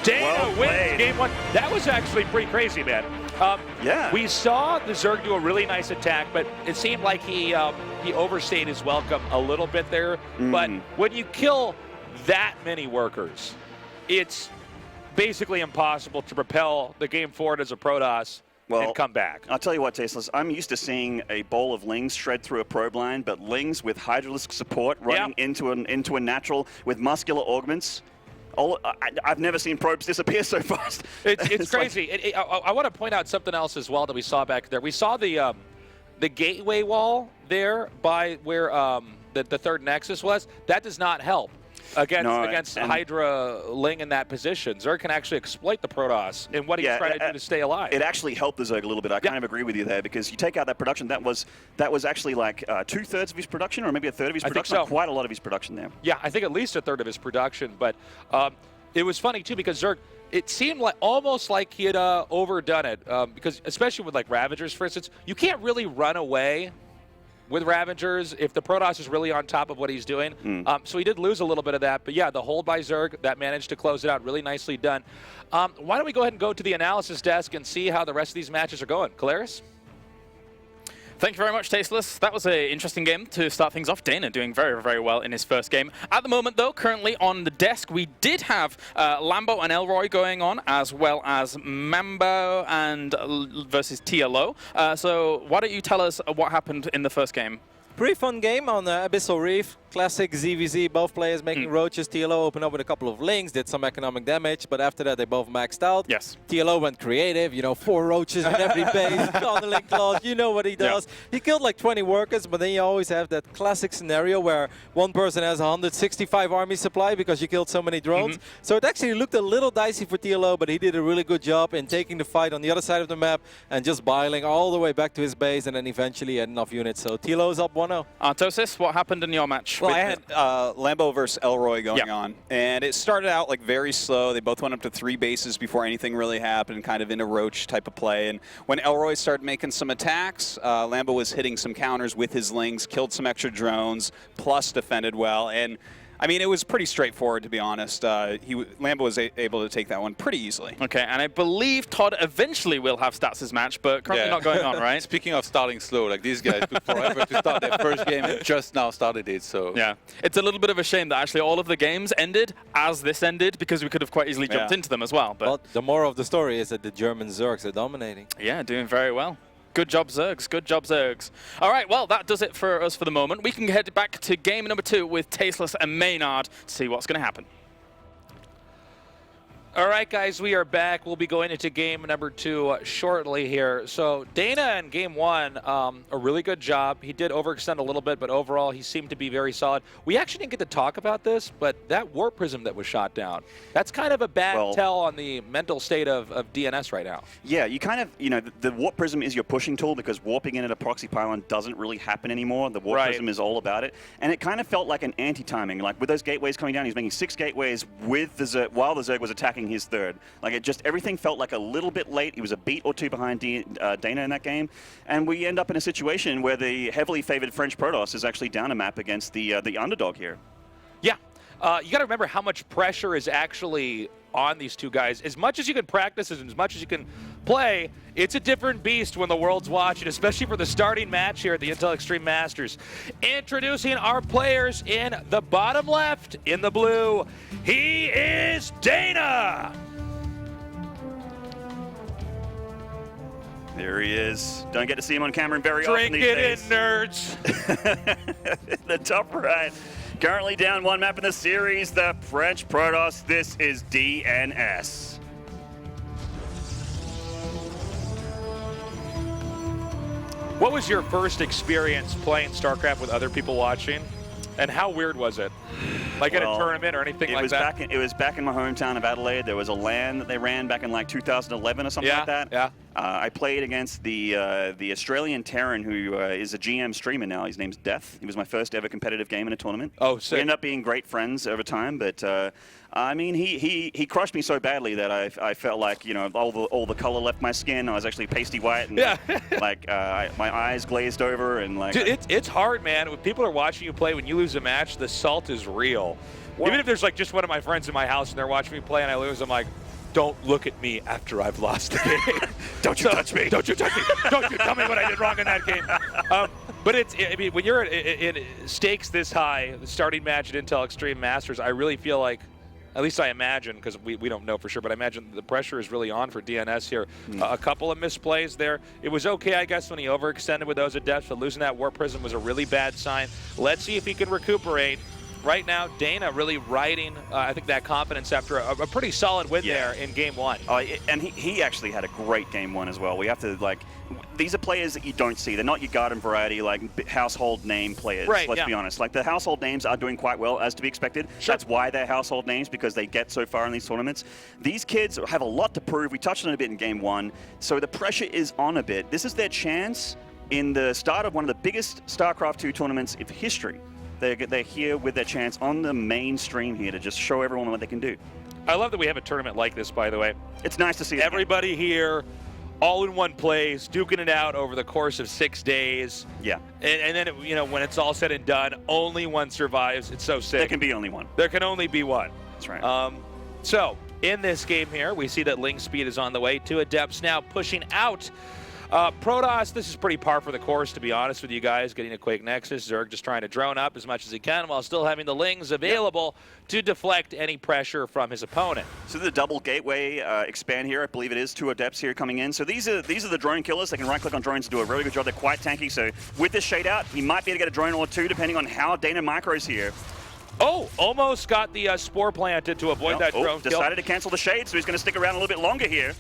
[SPEAKER 6] DaNa wins game one. That was actually pretty crazy, man. We saw the Zerg do a really nice attack, but it seemed like he overstayed his welcome a little bit there. But when you kill that many workers, it's basically impossible to propel the game forward as a Protoss and come back.
[SPEAKER 7] I'll tell you what, Tasteless, I'm used to seeing a bowl of Lings shred through a probe line, but Lings with Hydralisk support running into a natural with muscular augments. I've never seen probes disappear so fast.
[SPEAKER 6] It's crazy. I want to point out something else as well that we saw back there. We saw the gateway wall there by where the third Nexus was. That does not help against Hydra Ling in that position. Zerg can actually exploit the Protoss and what he's trying to do to stay alive.
[SPEAKER 7] It actually helped the Zerg a little bit. I kind of agree with you there, because you take out that production, that was actually like 2/3 of his production, or maybe a third of his production.
[SPEAKER 6] I think so.
[SPEAKER 7] Quite a lot of his production there.
[SPEAKER 6] Yeah, I think at least a third of his production. But it was funny too, because Zerg, it seemed like almost like he had overdone it, because especially with like Ravagers, for instance, you can't really run away with Ravagers if the Protoss is really on top of what he's doing. So he did lose a little bit of that. But yeah, the hold by Zerg, that managed to close it out. Really nicely done. Why don't we go ahead and go to the analysis desk and see how the rest of these matches are going. Kalaris?
[SPEAKER 1] Thank you very much, Tasteless. That was an interesting game to start things off. DaNa doing very, very well in his first game. At the moment, though, currently on the desk, we did have Lambo and Elroy going on, as well as Mambo and versus TLO. So why don't you tell us what happened in the first game?
[SPEAKER 4] Pretty fun game on Abyssal Reef. Classic ZVZ, both players making roaches. TLO opened up with a couple of links, did some economic damage, but after that they both maxed out.
[SPEAKER 1] Yes.
[SPEAKER 4] TLO went creative, 4 roaches in every base, on the link clause, you know what he does. Yeah. He killed like 20 workers, but then you always have that classic scenario where one person has 165 army supply because you killed so many drones. So it actually looked a little dicey for TLO, but he did a really good job in taking the fight on the other side of the map and just biling all the way back to his base, and then eventually had enough units. So TLO is up 1-0.
[SPEAKER 1] Artosis, what happened in your match?
[SPEAKER 3] Well, I had Lambo versus Elroy going on, and it started out like very slow. They both went up to 3 bases before anything really happened, kind of in a roach type of play. And when Elroy started making some attacks, Lambo was hitting some counters with his lings, killed some extra drones, plus defended well. And I mean, it was pretty straightforward, to be honest. Lambo was able to take that one pretty easily.
[SPEAKER 1] Okay, and I believe Todd eventually will have Stats' match, but currently not going on, right?
[SPEAKER 2] Speaking of starting slow, like these guys took forever to start their first game and just now started it, so...
[SPEAKER 1] Yeah, it's a little bit of a shame that actually all of the games ended as this ended, because we could have quite easily jumped into them as well. But
[SPEAKER 4] the moral of the story is that the German Zergs are dominating.
[SPEAKER 1] Yeah, doing very well. Good job, Zergs. Good job, Zergs. All right, well, that does it for us for the moment. We can head back to game number 2 with Tasteless and Maynard to see what's going to happen.
[SPEAKER 6] All right, guys, we are back. We'll be going into game number 2 shortly here. So DaNa in game 1, a really good job. He did overextend a little bit, but overall he seemed to be very solid. We actually didn't get to talk about this, but that warp prism that was shot down, that's kind of a bad tell on the mental state of DNS right now.
[SPEAKER 7] Yeah, you kind of, the warp prism is your pushing tool because warping in at a proxy pylon doesn't really happen anymore. The warp prism is all about it. And it kind of felt like an anti-timing. Like with those gateways coming down, he's making 6 gateways with the Zerg, while the Zerg was attacking his third. Like everything felt like a little bit late. He was a beat or 2 behind DaNa in that game, and we end up in a situation where the heavily favored French Protoss is actually down a map against the underdog here.
[SPEAKER 6] Yeah, you got to remember how much pressure is actually on these two guys. As much as you can practice and as much as you can play, it's a different beast when the world's watching, especially for the starting match here at the Intel Extreme Masters. Introducing our players in the bottom left, in the blue, he is DaNa.
[SPEAKER 7] There he is. Don't get to see him on camera very often these
[SPEAKER 6] Drink
[SPEAKER 7] days.
[SPEAKER 6] it in, nerds.
[SPEAKER 7] The top right. Currently down 1 map in the series, the French Protoss. This is DnS.
[SPEAKER 6] What was your first experience playing StarCraft with other people watching? And how weird was it? Like at a tournament or anything like that?
[SPEAKER 7] It was back in my hometown of Adelaide. There was a LAN that they ran back in like 2011 or something like that.
[SPEAKER 6] Yeah.
[SPEAKER 7] I played against the Australian Terran who is a GM streamer now. His name's Death. He was my first ever competitive game in a tournament.
[SPEAKER 6] Oh, sick.
[SPEAKER 7] We ended up being great friends over time, but I mean, he crushed me so badly that I felt like, all the color left my skin. I was actually pasty white, and like my eyes glazed over, and like.
[SPEAKER 6] Dude, it's hard, man. When people are watching you play, when you lose a match, the salt is real. Even if there's like just one of my friends in my house and they're watching me play and I lose, I'm like, don't look at me after I've lost the game.
[SPEAKER 7] Don't you touch me.
[SPEAKER 6] Don't you touch me. Don't you tell me what I did wrong in that game. But I mean, when you're in stakes this high, the starting match at Intel Extreme Masters, I really feel like, at least I imagine, because we don't know for sure, but I imagine the pressure is really on for DNS here. A couple of misplays there. It was okay, I guess, when he overextended with those adepts, but losing that warp prism was a really bad sign. Let's see if he can recuperate. Right now, DaNa really riding, I think, that confidence after a pretty solid win there in game 1.
[SPEAKER 7] And he actually had a great game 1 as well. We have to, like, these are players that you don't see. They're not your garden variety, like, household name players, let's be honest. Like, the household names are doing quite well, as to be expected.
[SPEAKER 6] Sure.
[SPEAKER 7] That's why they're household names, because they get so far in these tournaments. These kids have a lot to prove. We touched on it a bit in game 1, so the pressure is on a bit. This is their chance in the start of one of the biggest StarCraft II tournaments of history. They're here with their chance on the main stream here to just show everyone what they can do.
[SPEAKER 6] I love that we have a tournament like this, by the way.
[SPEAKER 7] It's nice to see
[SPEAKER 6] everybody here, all in one place, duking it out over the course of 6 days.
[SPEAKER 7] Yeah.
[SPEAKER 6] And then, when it's all said and done, only one survives. It's so sick.
[SPEAKER 7] There can be only one.
[SPEAKER 6] There can only be one.
[SPEAKER 7] That's right.
[SPEAKER 6] So, in this game here, we see that Ling Speed is on the way. 2 adepts now pushing out. Protoss, this is pretty par for the course, to be honest with you guys. Getting a Quake Nexus, Zerg just trying to drone up as much as he can while still having the Lings available to deflect any pressure from his opponent.
[SPEAKER 7] So the double gateway expand here, I believe it is 2 adepts here coming in. So these are the drone killers. They can right-click on drones and do a really good job. They're quite tanky. So with this shade out, he might be able to get a drone or 2, depending on how DaNa micros here.
[SPEAKER 6] Oh, almost got the spore planted to avoid that drone kill.
[SPEAKER 7] Decided to cancel the shade, so he's going to stick around a little bit longer here.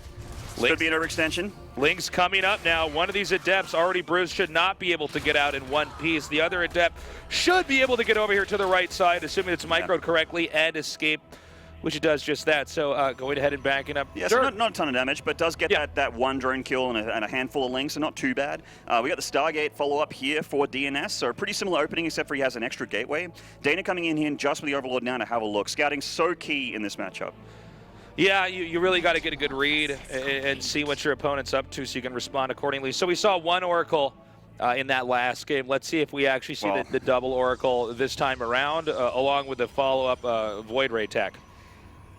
[SPEAKER 7] Could be an overextension.
[SPEAKER 6] Ling's coming up now. One of these adepts, already bruised, should not be able to get out in one piece. The other adept should be able to get over here to the right side, assuming it's microed correctly, and escape, which it does just that. So going ahead and backing up.
[SPEAKER 7] Yeah, so not a ton of damage, but does get that 1 drone kill and a handful of Lings, so not too bad. We got the Stargate follow-up here for DNS, so a pretty similar opening, except for he has an extra gateway. DaNa coming in here just with the Overlord now to have a look. Scouting so key in this matchup.
[SPEAKER 6] Yeah, you really got to get a good read and see what your opponent's up to so you can respond accordingly. So we saw 1 Oracle in that last game. Let's see if we actually see the double Oracle this time around, along with the follow-up Void Ray tech.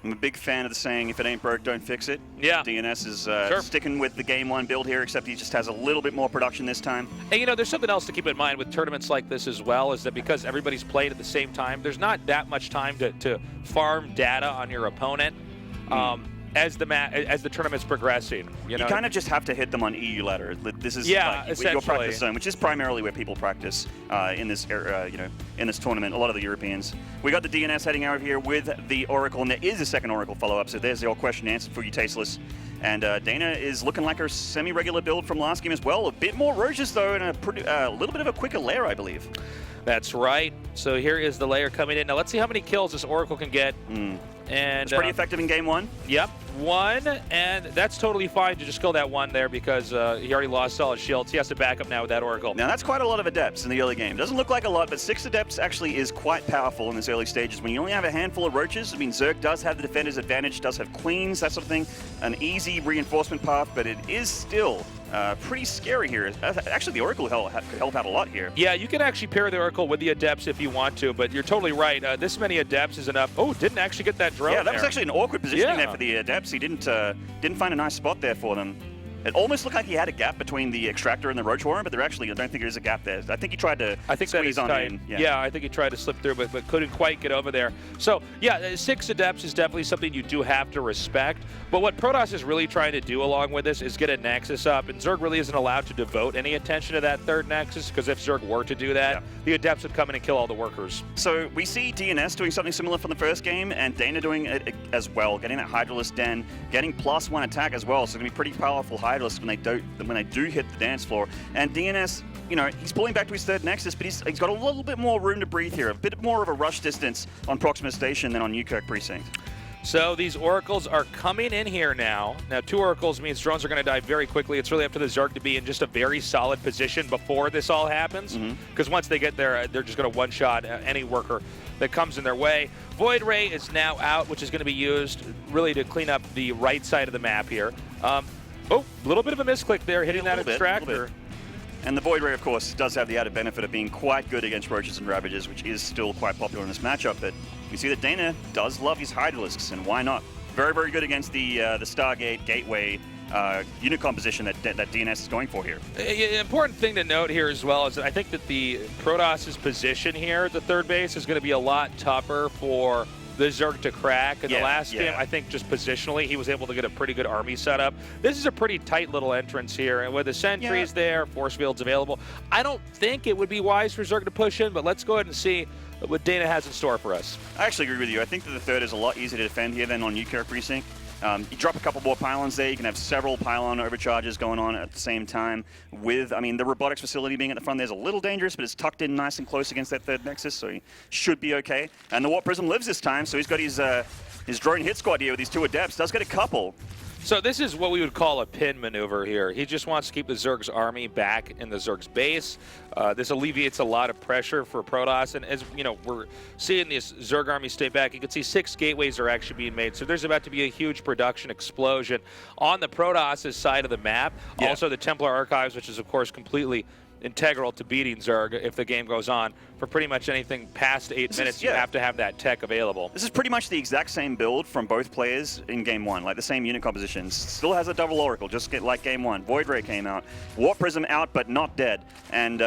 [SPEAKER 7] I'm a big fan of the saying, if it ain't broke, don't fix it.
[SPEAKER 6] Yeah.
[SPEAKER 7] DnS is sticking with the Game 1 build here, except he just has a little bit more production this time.
[SPEAKER 6] And, you know, there's something else to keep in mind with tournaments like this as well, is that because everybody's played at the same time, there's not that much time to farm data on your opponent. As the tournament's progressing, you
[SPEAKER 7] kind of just have to hit them on EU ladder. This is
[SPEAKER 6] like
[SPEAKER 7] your practice zone, which is primarily where people practice in this in this tournament. A lot of the Europeans. We got the DnS heading out here with the Oracle, and there is a second Oracle follow-up. So there's your question answered for you, Tasteless. And DaNa is looking like her semi-regular build from last game as well. A bit more roaches though, and a little bit of a quicker layer, I believe.
[SPEAKER 6] That's right. So here is the layer coming in. Now let's see how many kills this Oracle can get. And
[SPEAKER 7] it's pretty effective in game 1.
[SPEAKER 6] Yep, 1, and that's totally fine to just kill that 1 there because he already lost all his shields. He has to back up now with that Oracle.
[SPEAKER 7] Now that's quite a lot of Adepts in the early game. Doesn't look like a lot, but 6 Adepts actually is quite powerful in this early stages. When you only have a handful of roaches, I mean, Zerg does have the defender's advantage, does have queens, that sort of thing. An easy reinforcement path, but it is still pretty scary here. Actually, the Oracle could help out a lot here.
[SPEAKER 6] Yeah, you can actually pair the Oracle with the Adepts if you want to, but you're totally right. This many Adepts is enough. Oh, didn't actually get that drone.
[SPEAKER 7] Yeah, that was actually an awkward positioning there for the Adepts. He didn't find a nice spot there for them. It almost looked like he had a gap between the Extractor and the Roach Warren, but there actually, I don't think there's a gap there. I think he tried to squeeze on in.
[SPEAKER 6] Yeah, I think he tried to slip through, but couldn't quite get over there. So, yeah, 6 Adepts is definitely something you do have to respect. But what Protoss is really trying to do along with this is get a Nexus up, and Zerg really isn't allowed to devote any attention to that 3rd Nexus, because if Zerg were to do that, the Adepts would come in and kill all the workers.
[SPEAKER 7] So we see DnS doing something similar from the first game, and DaNa doing it as well, getting that Hydralisk Den, getting +1 attack as well, so it's going to be pretty powerful Hydralisk when they do hit the dance floor. And DnS, you know, he's pulling back to his 3rd Nexus, but he's got a little bit more room to breathe here, a bit more of a rush distance on Proxima Station than on Newkirk Precinct.
[SPEAKER 6] So these Oracles are coming in here now. Now 2 Oracles means drones are going to die very quickly. It's really up to the Zerg to be in just a very solid position before this all happens. Because once they get there, they're just going to one-shot any worker that comes in their way. Void Ray is now out, which is going to be used really to clean up the right side of the map here. Oh, a little bit of a misclick there, hitting that Extractor.
[SPEAKER 7] And the Void Ray, of course, does have the added benefit of being quite good against Roaches and Ravages, which is still quite popular in this matchup. But we see that DaNa does love his Hydralisks, and why not? Very, very good against the Stargate Gateway unit composition that DnS is going for here.
[SPEAKER 6] An important thing to note here as well is that I think that the Protoss's position here at the 3rd base is going to be a lot tougher for the Zerg to crack. In the last game, I think just positionally, he was able to get a pretty good army setup. This is a pretty tight little entrance here, and with the sentries there, force fields available, I don't think it would be wise for Zerg to push in, but let's go ahead and see what DaNa has in store for us.
[SPEAKER 7] I actually agree with you. I think that the 3rd is a lot easier to defend here than on Newkirk Precinct. You drop a couple more pylons there, you can have several pylon overcharges going on at the same time with, I mean, the robotics facility being at the front there's a little dangerous, but it's tucked in nice and close against that 3rd Nexus, so he should be okay. And the Warp Prism lives this time, so he's got his drone hit squad here with these 2 Adepts. Does get a couple.
[SPEAKER 6] So this is what we would call a pin maneuver here. He just wants to keep the Zerg's army back in the Zerg's base. This alleviates a lot of pressure for Protoss, and as you know, we're seeing this Zerg army stay back. You can see 6 gateways are actually being made, so there's about to be a huge production explosion on the Protoss' side of the map. Also the Templar Archives, which is of course completely integral to beating Zerg if the game goes on. For pretty much anything past 8 minutes, you have to have that tech available.
[SPEAKER 7] This is pretty much the exact same build from both players in Game 1, like the same unit compositions. Still has a double Oracle, just like Game 1. Void Ray came out. Warp Prism out, but not dead. And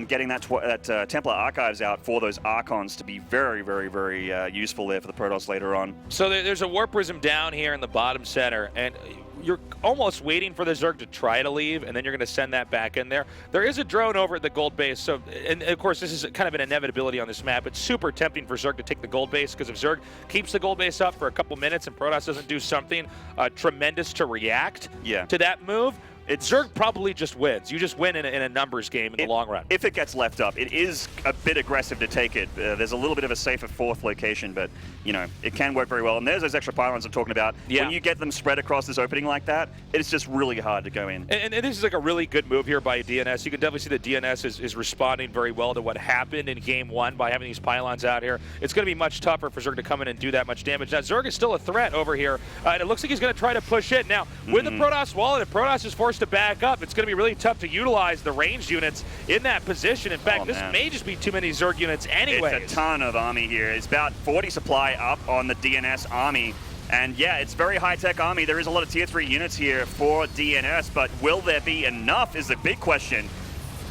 [SPEAKER 7] getting that Templar Archives out for those Archons to be very, very, very useful there for the Protoss later on.
[SPEAKER 6] So there's a Warp Prism down here in the bottom center, and you're almost waiting for the Zerg to try to leave, and then you're going to send that back in there. There is a drone over at the gold base, so, and of course this is kind of an inevitability on this map. It's super tempting for Zerg to take the gold base, because if Zerg keeps the gold base up for a couple minutes and Protoss doesn't do something tremendous to react to that move, Zerg probably just wins. You just win in a numbers game in the long run.
[SPEAKER 7] If it gets left up, it is a bit aggressive to take it. There's a little bit of a safer 4th location, but you know, it can work very well. And there's those extra pylons I'm talking about. When you get them spread across this opening like that, it's just really hard to go in.
[SPEAKER 6] And this is like a really good move here by DnS. You can definitely see that DnS is responding very well to what happened in Game 1 by having these pylons out here. It's going to be much tougher for Zerg to come in and do that much damage. Now, Zerg is still a threat over here, and it looks like he's going to try to push it. Now, with the Protoss wall, and if Protoss is forced forced to back up. It's going to be really tough to utilize the ranged units in that position. In fact, this may just be too many Zerg units anyway.
[SPEAKER 7] It's a ton of army here. It's about 40 supply up on the DNS army. And yeah, it's very high-tech army. There is a lot of tier 3 units here for DNS, but will there be enough is the big question.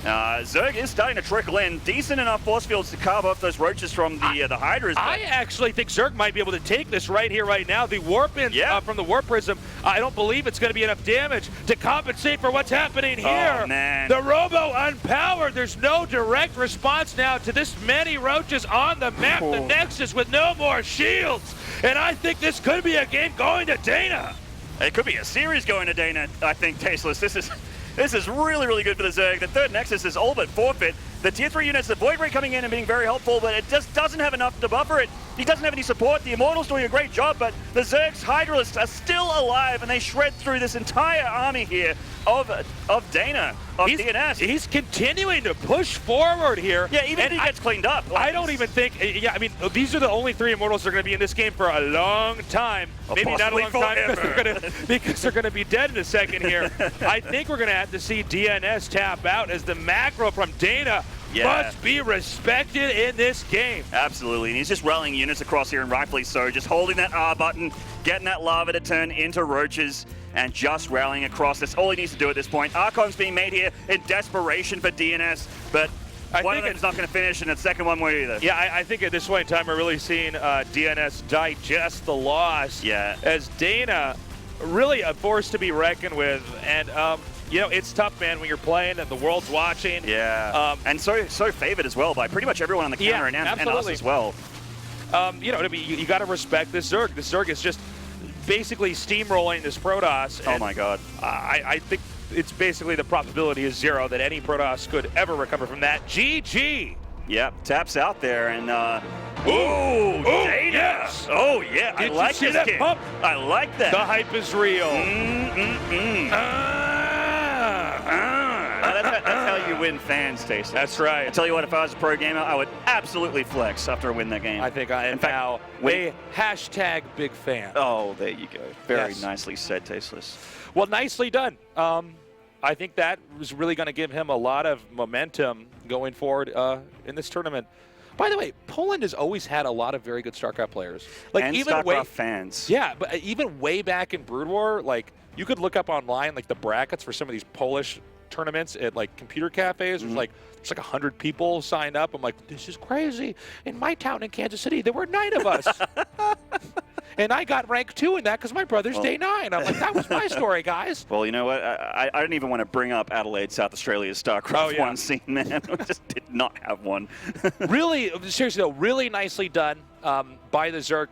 [SPEAKER 7] Zerg is starting to trickle in. Decent enough force fields to carve off those roaches from the Hydras.
[SPEAKER 6] I actually think Zerg might be able to take this right here, right now. The warp in from the warp prism, I don't believe it's going to be enough damage to compensate for what's happening here.
[SPEAKER 7] Oh, man.
[SPEAKER 6] The Robo unpowered. There's no direct response now to this many roaches on the map. The Nexus with no more shields. And I think this could be a game going to DaNa.
[SPEAKER 7] It could be a series going to DaNa, I think, Tasteless. This is really, really good for the Zerg. The third Nexus is all but forfeit. The tier 3 units, the Void Ray coming in and being very helpful, but it just doesn't have enough to buffer it. He doesn't have any support. The Immortal's doing a great job, but the Zerg's Hydralists are still alive, and they shred through this entire army here of DaNa, of DNS.
[SPEAKER 6] He's continuing to push forward here.
[SPEAKER 7] Yeah, even if he gets cleaned up.
[SPEAKER 6] I don't even think, I mean, these are the only 3 Immortals that are going to be in this game for a long time. Maybe not a long time because they're going to be dead in a second here. I think we're going to have to see DNS tap out as the macro from DaNa must be respected in this game.
[SPEAKER 7] Absolutely, and he's just rallying units across here, and rightfully so, just holding that R button, getting that lava to turn into roaches, and just rallying across. That's all he needs to do at this point. Archon's being made here in desperation for DNS, but one of them is not going to finish, and the second one won't either.
[SPEAKER 6] Yeah, I think at this point in time, we're really seeing DNS digest the loss.
[SPEAKER 7] Yeah.
[SPEAKER 6] As DaNa really a force to be reckoned with, and you know, it's tough, man, when you're playing and the world's watching.
[SPEAKER 7] Yeah, and so favored as well by pretty much everyone on the counter and us as well.
[SPEAKER 6] You know, you got to respect this Zerg. This Zerg is just basically steamrolling this Protoss.
[SPEAKER 7] Oh my God.
[SPEAKER 6] I think it's basically the probability is 0 that any Protoss could ever recover from that. GG.
[SPEAKER 7] Yep, taps out there and ooh, DaNa.
[SPEAKER 6] Yes.
[SPEAKER 7] Oh yeah, I like this
[SPEAKER 6] that
[SPEAKER 7] kid.
[SPEAKER 6] pump?
[SPEAKER 7] I like that.
[SPEAKER 6] The hype is real.
[SPEAKER 7] That's how you win fans, Tasteless.
[SPEAKER 6] That's right.
[SPEAKER 7] I tell you what, if I was a pro gamer, I would absolutely flex after I win that game.
[SPEAKER 6] I think I am now a hashtag big fan.
[SPEAKER 7] Oh, there you go. Very nicely said, Tasteless.
[SPEAKER 6] Well, nicely done. I think that was really going to give him a lot of momentum going forward in this tournament. By the way, Poland has always had a lot of very good StarCraft players. Like
[SPEAKER 7] and
[SPEAKER 6] even
[SPEAKER 7] StarCraft fans.
[SPEAKER 6] Yeah, but even way back in Brood War, like you could look up online like the brackets for some of these Polish tournaments at like computer cafes. There's like 100 people signed up. I'm like, this is crazy. In my town in Kansas City, there were 9 of us. And I got rank 2 in that because my brother's day 9. I'm like, that was my story, guys.
[SPEAKER 7] Well, you know what? I didn't even want to bring up Adelaide, South Australia's StarCraft 1 scene, man. We just did not have one.
[SPEAKER 6] Really, seriously though, really nicely done by the Zerg.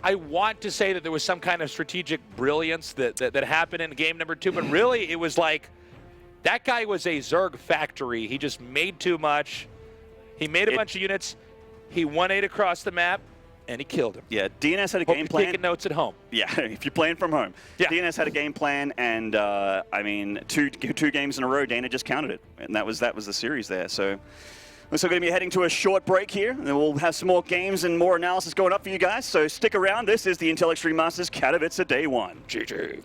[SPEAKER 6] I want to say that there was some kind of strategic brilliance that happened in game number 2, but really it was like, that guy was a Zerg factory. He just made too much. He made a bunch of units. He 1-8 across the map, and he killed him.
[SPEAKER 7] Yeah, DNS had a
[SPEAKER 6] Hope
[SPEAKER 7] game
[SPEAKER 6] you're
[SPEAKER 7] plan.
[SPEAKER 6] taking notes at home.
[SPEAKER 7] Yeah, if you're playing from home. Yeah. DNS had a game plan, and I mean, two games in a row, DaNa just counted it, and that was the series there. So we're still going to be heading to a short break here, and then we'll have some more games and more analysis going up for you guys. So stick around. This is the Intel Extreme Masters Katowice Day 1.
[SPEAKER 6] GG.